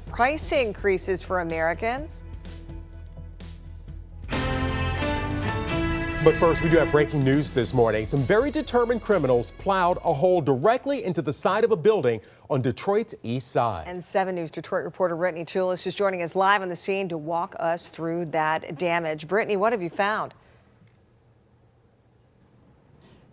Price increases for Americans. But first, we do have breaking news this morning. Some very determined criminals plowed a hole directly into the side of a building on Detroit's east side. And 7 News Detroit reporter Brittany Tulis is joining us live on the scene to walk us through that damage. Brittany, what have you found?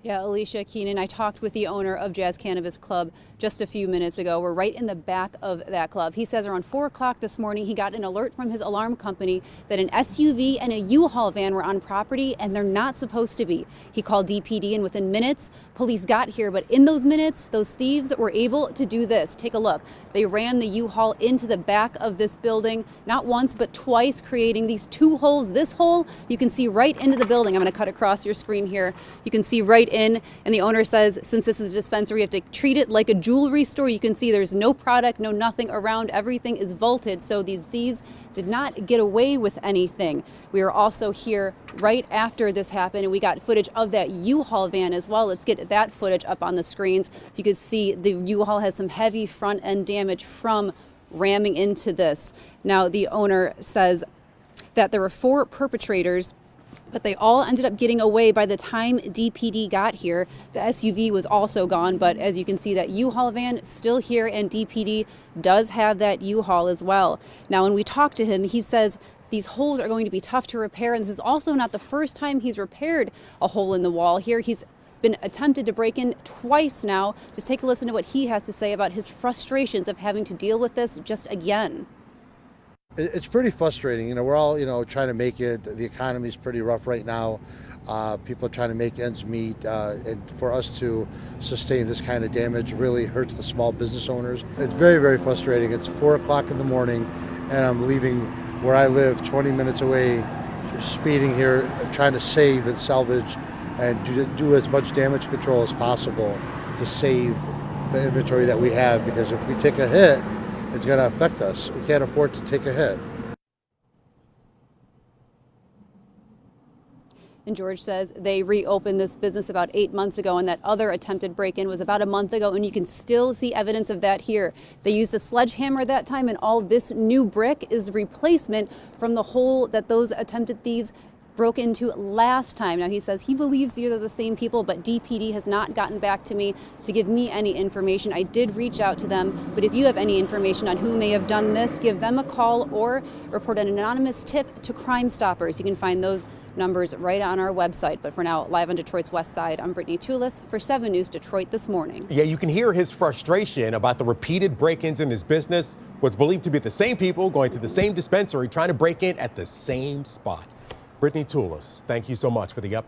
Yeah, Alicia, Keenan, I talked with the owner of Jazz Cannabis Club just a few minutes ago. We're right in the back of that club. He says around 4 o'clock this morning, he got an alert from his alarm company that an SUV and a U-Haul van were on property, and they're not supposed to be. He called DPD, and within minutes, police got here. But in those minutes, those thieves were able to do this. Take a look. They ran the U-Haul into the back of this building, not once, but twice, creating these 2 holes. This hole, you can see right into the building. I'm going to cut across your screen here. You can see right in, and the owner says since this is a dispensary, you have to treat it like a jewelry store. You can see there's no product, no nothing around. Everything is vaulted, so these thieves did not get away with anything. We are also here right after this happened, and we got footage of that U-Haul van as well. Let's get that footage up on the screens. You can see the U-Haul has some heavy front end damage from ramming into this. Now, the owner says that there were 4 perpetrators, but they all ended up getting away by the time DPD got here. The SUV was also gone, but as you can see, that U-Haul van still here, and DPD does have that U-Haul as well. Now, when we talk to him, he says these holes are going to be tough to repair, and this is also not the first time he's repaired a hole in the wall here. He's been attempted to break in twice now. Just take a listen to what he has to say about his frustrations of having to deal with this just again. It's pretty frustrating. We're all, trying to make it. The economy's pretty rough right now. People are trying to make ends meet. And for us to sustain this kind of damage really hurts the small business owners. It's very, very frustrating. It's 4 o'clock in the morning, and I'm leaving where I live 20 minutes away, speeding here, trying to save and salvage and do as much damage control as possible to save the inventory that we have, because if we take a hit, it's going to affect us. We can't afford to take a hit. And George says they reopened this business about 8 months ago, and that other attempted break-in was about a month ago, and you can still see evidence of that here. They used a sledgehammer that time, and all this new brick is the replacement from the hole that those attempted thieves broke into last time. Now, he says he believes these are the same people, but DPD has not gotten back to me to give me any information. I did reach out to them, but if you have any information on who may have done this, give them a call or report an anonymous tip to Crime Stoppers. You can find those numbers right on our website. But for now, live on Detroit's West Side, I'm Brittany Tulis for 7 News Detroit This Morning. Yeah, you can hear his frustration about the repeated break-ins in his business. What's believed to be the same people going to the same dispensary, trying to break in at the same spot. Brittany Tulis, thank you so much for the update.